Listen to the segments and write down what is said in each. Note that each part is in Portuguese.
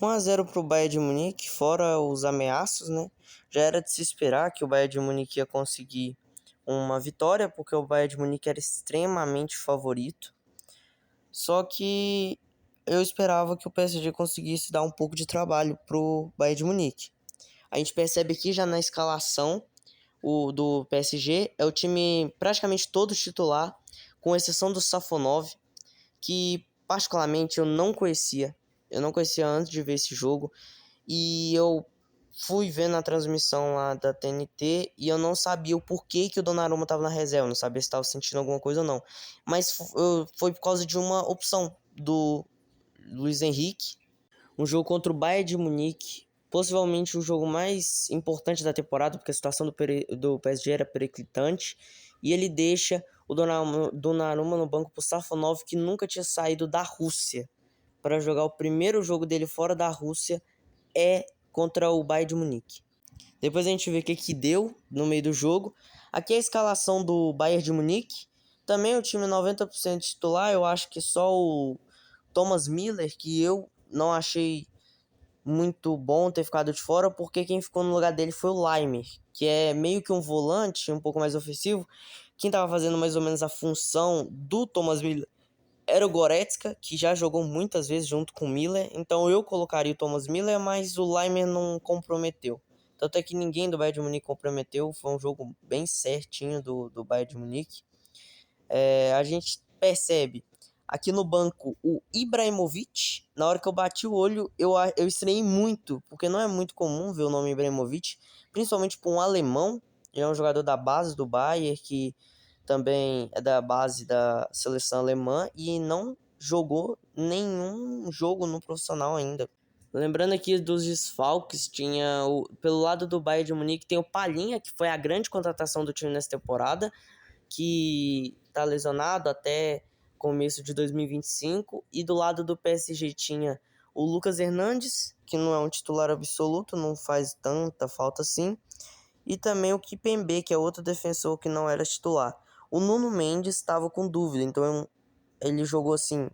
1-0 para o Bayern de Munique, fora os ameaços, né? Já era de se esperar que o Bayern de Munique ia conseguir uma vitória, porque o Bayern de Munique era extremamente favorito. Só que eu esperava que o PSG conseguisse dar um pouco de trabalho pro Bayern de Munique. A gente percebe aqui já na escalação do PSG, é o time praticamente todo titular, com exceção do Safonov, que particularmente eu não conhecia. Eu não conhecia antes de ver esse jogo. E eu fui ver na transmissão lá da TNT e eu não sabia o porquê que o Donnarumma estava na reserva. Não sabia se estava sentindo alguma coisa ou não. Mas foi por causa de uma opção do Luiz Henrique. Um jogo contra o Bayern de Munique. Possivelmente o jogo mais importante da temporada, porque a situação do PSG era periclitante. E ele deixa o Donnarumma no banco pro Safonov, que nunca tinha saído da Rússia, para jogar o primeiro jogo dele fora da Rússia contra o Bayern de Munique. Depois a gente vê o que deu no meio do jogo. Aqui é a escalação do Bayern de Munique. Também o time 90% titular. Eu acho que só o Thomas Müller, que eu não achei muito bom ter ficado de fora, porque quem ficou no lugar dele foi o Laimer, que é meio que um volante, um pouco mais ofensivo. Quem estava fazendo mais ou menos a função do Thomas Müller era o Goretzka, que já jogou muitas vezes junto com o Miller, então eu colocaria o Thomas Miller, mas o Laimer não comprometeu. Tanto é que ninguém do Bayern de Munique comprometeu, foi um jogo bem certinho do Bayern de Munique. A gente percebe aqui no banco o Ibrahimovic. Na hora que eu bati o olho, eu estranhei muito, porque não é muito comum ver o nome Ibrahimovic, principalmente para um alemão. Ele é um jogador da base do Bayern, que também é da base da seleção alemã e não jogou nenhum jogo no profissional ainda. Lembrando aqui dos desfalques, pelo lado do Bayern de Munique tem o Palhinha, que foi a grande contratação do time nessa temporada, que está lesionado até começo de 2025, e do lado do PSG tinha o Lucas Hernandes, que não é um titular absoluto, não faz tanta falta assim, e também o Kimpembe, que é outro defensor que não era titular. O Nuno Mendes estava com dúvida, então ele jogou assim,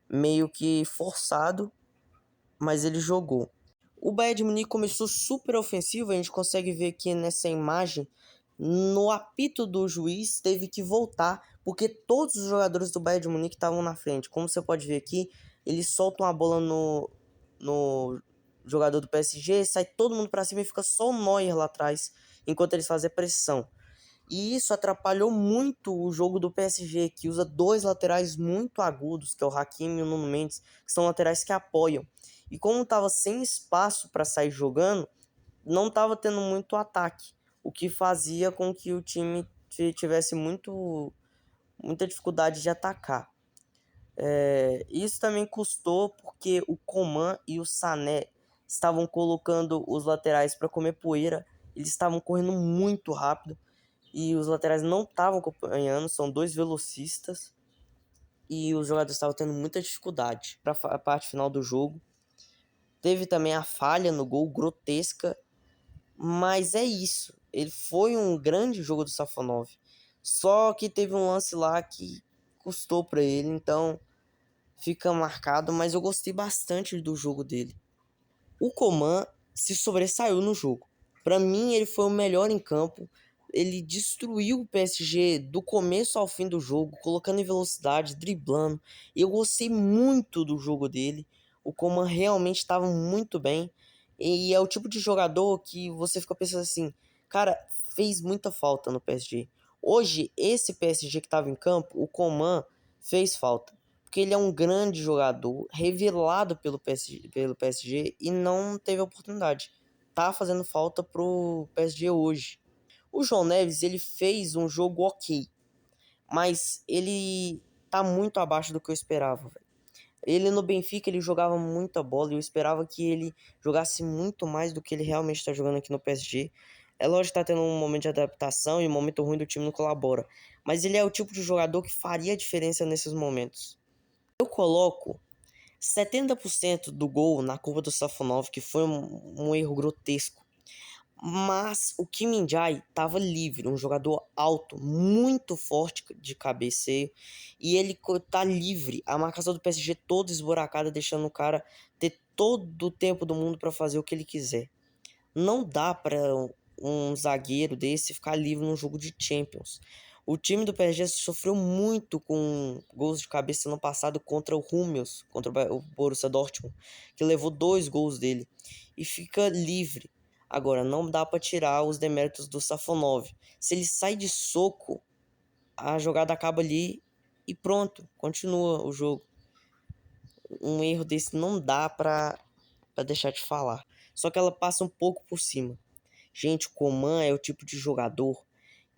meio que forçado, mas ele jogou. O Bayern de Munique começou super ofensivo, a gente consegue ver aqui nessa imagem, no apito do juiz teve que voltar, porque todos os jogadores do Bayern de Munique estavam na frente. Como você pode ver aqui, eles soltam a bola no jogador do PSG, sai todo mundo para cima e fica só o Neuer lá atrás, enquanto eles fazem pressão. E isso atrapalhou muito o jogo do PSG, que usa dois laterais muito agudos, que é o Hakimi e o Nuno Mendes, que são laterais que apoiam. E como estava sem espaço para sair jogando, não estava tendo muito ataque, o que fazia com que o time tivesse muita dificuldade de atacar. Isso também custou porque o Coman e o Sané estavam colocando os laterais para comer poeira, eles estavam correndo muito rápido e os laterais não estavam acompanhando, são dois velocistas e os jogadores estavam tendo muita dificuldade para a parte final do jogo. Teve também a falha no gol, grotesca, mas é isso. Ele foi um grande jogo do Safonov, só que teve um lance lá que custou para ele, então fica marcado, mas eu gostei bastante do jogo dele. O Coman se sobressaiu no jogo. Para mim, ele foi o melhor em campo. Ele destruiu o PSG do começo ao fim do jogo, colocando em velocidade, driblando. Eu gostei muito do jogo dele. O Coman realmente estava muito bem. E é o tipo de jogador que você fica pensando assim, cara, fez muita falta no PSG. Hoje, esse PSG que estava em campo, o Coman fez falta. Porque ele é um grande jogador, revelado pelo PSG e não teve oportunidade. Tá fazendo falta pro PSG hoje. O João Neves, ele fez um jogo ok, mas ele tá muito abaixo do que eu esperava, velho. Ele no Benfica, ele jogava muita bola e eu esperava que ele jogasse muito mais do que ele realmente está jogando aqui no PSG. É lógico que tá tendo um momento de adaptação e um momento ruim do time não colabora, mas ele é o tipo de jogador que faria a diferença nesses momentos. Eu coloco 70% do gol na culpa do Safonov, que foi um erro grotesco. Mas o Kim Min-jae estava livre, um jogador alto, muito forte de cabeceio, e ele tá livre. A marcação do PSG toda esburacada, deixando o cara ter todo o tempo do mundo para fazer o que ele quiser. Não dá para um zagueiro desse ficar livre num jogo de Champions. O time do PSG sofreu muito com gols de cabeça no passado contra o Hummels, contra o Borussia Dortmund, que levou 2 gols dele e fica livre. Agora, não dá para tirar os deméritos do Safonov. Se ele sai de soco, a jogada acaba ali e pronto, continua o jogo. Um erro desse não dá para deixar de falar. Só que ela passa um pouco por cima. Gente, o Coman é o tipo de jogador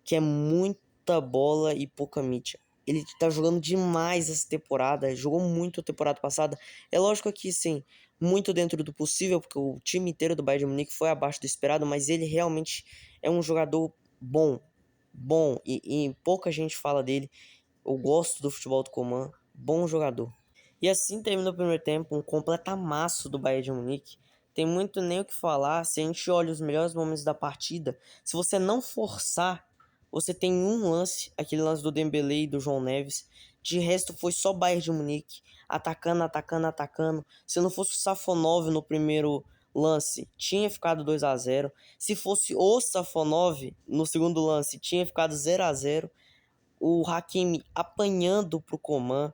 que é muita bola e pouca mídia. Ele tá jogando demais essa temporada, jogou muito a temporada passada. É lógico que sim, muito dentro do possível, porque o time inteiro do Bayern de Munique foi abaixo do esperado, mas ele realmente é um jogador bom, e pouca gente fala dele. Eu gosto do futebol do Coman, bom jogador. E assim termina o primeiro tempo, um completo amasso do Bayern de Munique. Tem muito nem o que falar. Se a gente olha os melhores momentos da partida, se você não forçar, você tem um lance, aquele lance do Dembélé e do João Neves. De resto foi só Bayern de Munique, atacando, atacando, atacando. Se não fosse o Safonov no primeiro lance, tinha ficado 2-0. Se fosse o Safonov no segundo lance, tinha ficado 0-0. O Hakimi apanhando pro Coman.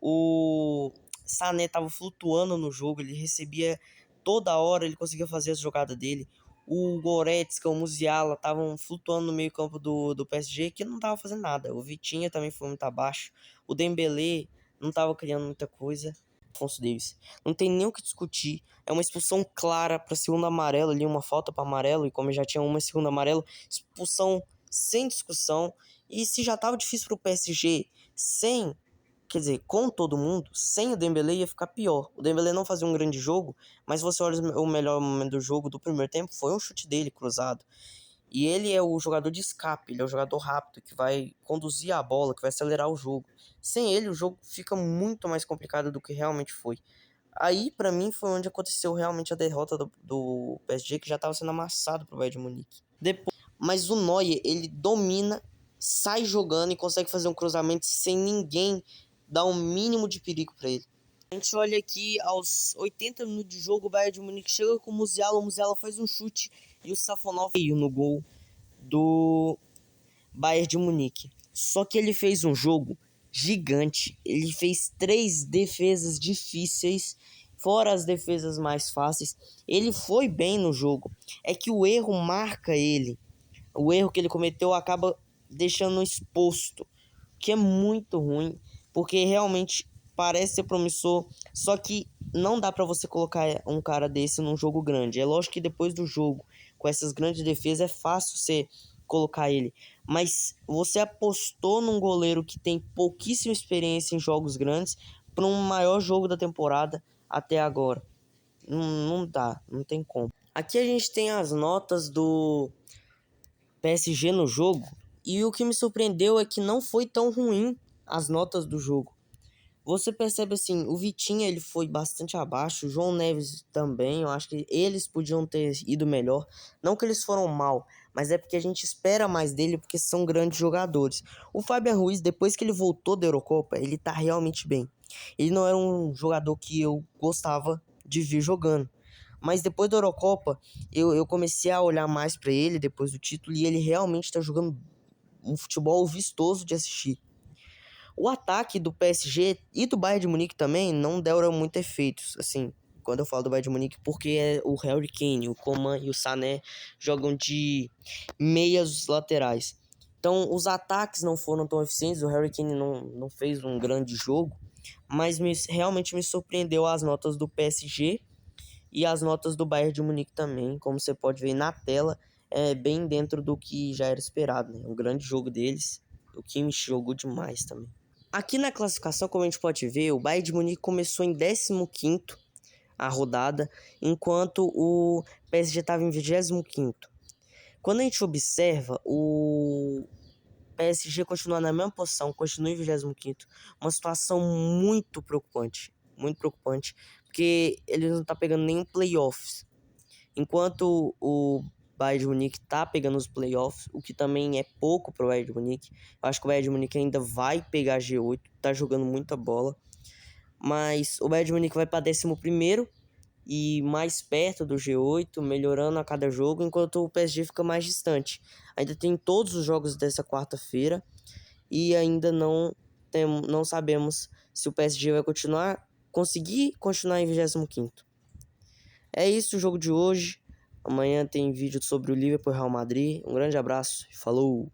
O Sané tava flutuando no jogo, ele recebia toda hora, ele conseguia fazer as jogadas dele. O Goretzka, o Musiala estavam flutuando no meio campo do PSG, que não tava fazendo nada. O Vitinha também foi muito abaixo. O Dembélé não tava criando muita coisa. Afonso Davies. Não tem nem o que discutir. É uma expulsão clara para segundo amarelo ali, uma falta para amarelo, e como já tinha uma segundo amarelo, expulsão sem discussão. E se já tava difícil pro PSG sem, quer dizer, com todo mundo, sem o Dembélé ia ficar pior. O Dembélé não fazia um grande jogo, mas você olha o melhor momento do jogo do primeiro tempo, foi um chute dele cruzado. E ele é o jogador de escape, ele é o jogador rápido, que vai conduzir a bola, que vai acelerar o jogo. Sem ele, o jogo fica muito mais complicado do que realmente foi. Aí, pra mim, foi onde aconteceu realmente a derrota do PSG, que já estava sendo amassado pro Bayern de Munique. Mas o Neuer, ele domina, sai jogando e consegue fazer um cruzamento sem ninguém dar um mínimo de perigo para ele. A gente olha aqui, aos 80 minutos de jogo, o Bayern de Munique chega com o Musiala faz um chute e o Safonov veio no gol do Bayern de Munique. Só que ele fez um jogo gigante, ele fez 3 defesas difíceis, fora as defesas mais fáceis. Ele foi bem no jogo, é que o erro marca ele. O erro que ele cometeu acaba deixando exposto, que é muito ruim, porque realmente parece ser promissor, só que não dá para você colocar um cara desse num jogo grande. É lógico que depois do jogo, com essas grandes defesas, é fácil você colocar ele, mas você apostou num goleiro que tem pouquíssima experiência em jogos grandes para um maior jogo da temporada até agora. Não dá, não tem como. Aqui a gente tem as notas do PSG no jogo, e o que me surpreendeu é que não foi tão ruim as notas do jogo. Você percebe assim, o Vitinha ele foi bastante abaixo, o João Neves também, eu acho que eles podiam ter ido melhor. Não que eles foram mal, mas é porque a gente espera mais dele porque são grandes jogadores. O Fabian Ruiz, depois que ele voltou da Eurocopa, ele tá realmente bem. Ele não era um jogador que eu gostava de ver jogando. Mas depois da Eurocopa, eu comecei a olhar mais pra ele depois do título e ele realmente tá jogando um futebol vistoso de assistir. O ataque do PSG e do Bayern de Munique também não deram muito efeitos, assim, quando eu falo do Bayern de Munique, porque é o Harry Kane, o Coman e o Sané jogam de meias laterais. Então, os ataques não foram tão eficientes, o Harry Kane não fez um grande jogo, mas realmente me surpreendeu as notas do PSG e as notas do Bayern de Munique também, como você pode ver na tela, é bem dentro do que já era esperado, né? Um grande jogo deles, o Kimmich jogou demais também. Aqui na classificação, como a gente pode ver, o Bayern de Munique começou em 15º a rodada, enquanto o PSG estava em 25º. Quando a gente observa, o PSG continua na mesma posição, continua em 25º, uma situação muito preocupante, porque ele não está pegando nenhum playoffs. Enquanto o Bayern de Munique tá pegando os playoffs, o que também é pouco pro Bayern de Munique. Eu acho que o Bayern de Munique ainda vai pegar G8, tá jogando muita bola. Mas o Bayern de Munique vai para 11º e mais perto do G8, melhorando a cada jogo, enquanto o PSG fica mais distante. Ainda tem todos os jogos dessa quarta-feira e ainda não sabemos se o PSG vai conseguir continuar em 25º. É isso o jogo de hoje. Amanhã tem vídeo sobre o Liverpool e Real Madrid. Um grande abraço e falou!